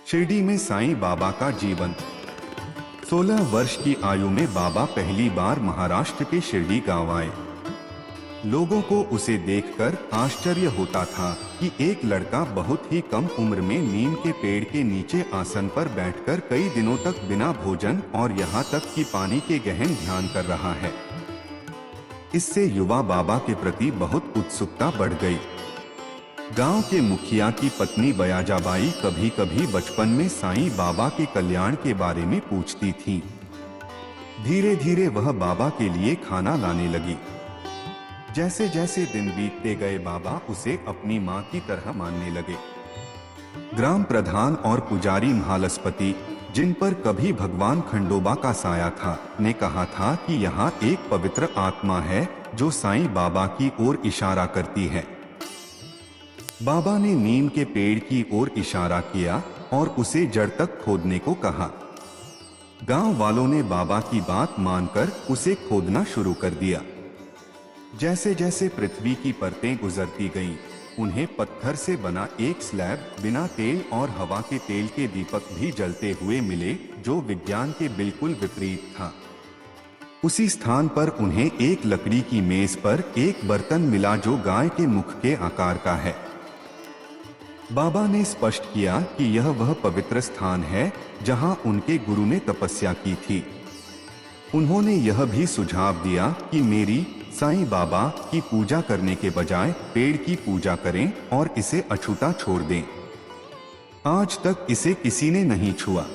शिरडी में साईं बाबा का जीवन। 16 वर्ष की आयु में बाबा पहली बार महाराष्ट्र के शिरडी गांव आए। लोगों को उसे देखकर आश्चर्य होता था कि एक लड़का बहुत ही कम उम्र में नीम के पेड़ के नीचे आसन पर बैठकर कई दिनों तक बिना भोजन और यहाँ तक कि पानी के गहन ध्यान कर रहा है। इससे युवा बाबा के प्रति बहुत उत्सुकता बढ़ गई। गांव के मुखिया की पत्नी बयाजाबाई कभी कभी बचपन में साईं बाबा के कल्याण के बारे में पूछती थी। धीरे धीरे वह बाबा के लिए खाना लाने लगी। जैसे जैसे दिन बीतते गए बाबा उसे अपनी मां की तरह मानने लगे। ग्राम प्रधान और पुजारी महालस्पति, जिन पर कभी भगवान खंडोबा का साया था, ने कहा था कि यहाँ एक पवित्र आत्मा है जो साईं बाबा की ओर इशारा करती है। बाबा ने नीम के पेड़ की ओर इशारा किया और उसे जड़ तक खोदने को कहा। गांव वालों ने बाबा की बात मानकर उसे खोदना शुरू कर दिया। जैसे जैसे पृथ्वी की परतें गुजरती गईं, उन्हें पत्थर से बना एक स्लैब बिना तेल और हवा के तेल के दीपक भी जलते हुए मिले, जो विज्ञान के बिल्कुल विपरीत था। उसी स्थान पर उन्हें एक लकड़ी की मेज पर एक बर्तन मिला जो गाय के मुख के आकार का है। बाबा ने स्पष्ट किया कि यह वह पवित्र स्थान है जहां उनके गुरु ने तपस्या की थी। उन्होंने यह भी सुझाव दिया कि मेरी साईं बाबा की पूजा करने के बजाय पेड़ की पूजा करें और इसे अछूता छोड़ दें। आज तक इसे किसी ने नहीं छुआ।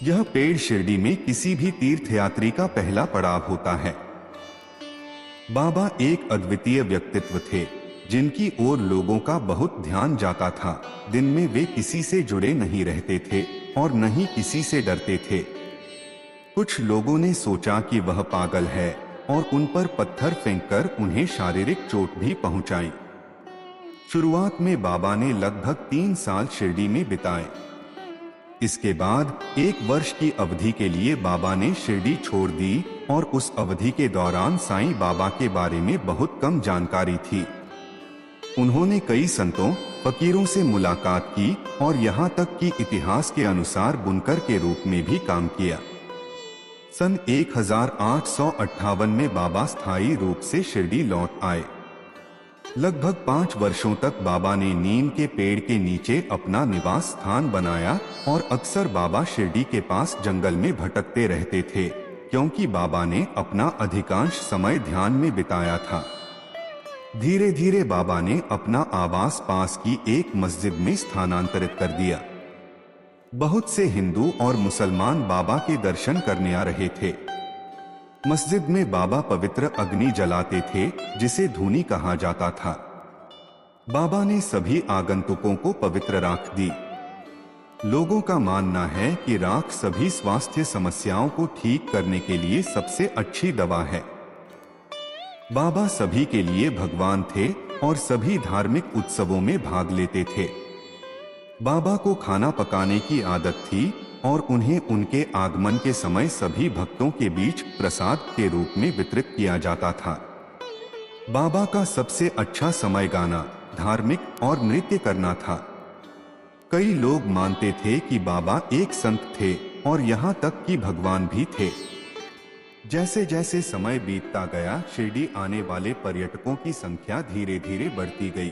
यह पेड़ शिरडी में किसी भी तीर्थयात्री का पहला पड़ाव होता है। बाबा एक अद्वितीय व्यक्तित्व थे, जिनकी ओर लोगों का बहुत ध्यान जाता था। दिन में वे किसी से जुड़े नहीं रहते थे और न ही किसी से डरते थे। कुछ लोगों ने सोचा कि वह पागल है और उन पर पत्थर फेंककर उन्हें शारीरिक चोट भी पहुंचाई। शुरुआत में बाबा ने लगभग 3 साल शिरडी में बिताए। इसके बाद 1 वर्ष की अवधि के लिए बाबा ने शिरडी छोड़ दी और उस अवधि के दौरान साईं बाबा के बारे में बहुत कम जानकारी थी। उन्होंने कई संतों, फकीरों से मुलाकात की और यहाँ तक कि इतिहास के अनुसार बुनकर के रूप में भी काम किया। सन 1858 में बाबा स्थायी रूप से शिरडी लौट आए। लगभग 5 वर्षों तक बाबा ने नीम के पेड़ के नीचे अपना निवास स्थान बनाया और अक्सर बाबा शिरडी के पास जंगल में भटकते रहते थे, क्योंकि बाबा ने अपना अधिकांश समय ध्यान में बिताया था। धीरे धीरे बाबा ने अपना आवास पास की एक मस्जिद में स्थानांतरित कर दिया। बहुत से हिंदू और मुसलमान बाबा के दर्शन करने आ रहे थे। मस्जिद में बाबा पवित्र अग्नि जलाते थे, जिसे धूनी कहा जाता था। बाबा ने सभी आगंतुकों को पवित्र राख दी। लोगों का मानना है कि राख सभी स्वास्थ्य समस्याओं को ठीक करने के लिए सबसे अच्छी दवा है। बाबा सभी के लिए भगवान थे और सभी धार्मिक उत्सवों में भाग लेते थे। बाबा को खाना पकाने की आदत थी और उन्हें उनके आगमन के समय सभी भक्तों के बीच प्रसाद के रूप में वितरित किया जाता था। बाबा का सबसे अच्छा समय गाना, धार्मिक और नृत्य करना था। कई लोग मानते थे कि बाबा एक संत थे और यहाँ तक कि भगवान भी थे। जैसे जैसे समय बीतता गया, शिरडी आने वाले पर्यटकों की संख्या धीरे धीरे बढ़ती गई।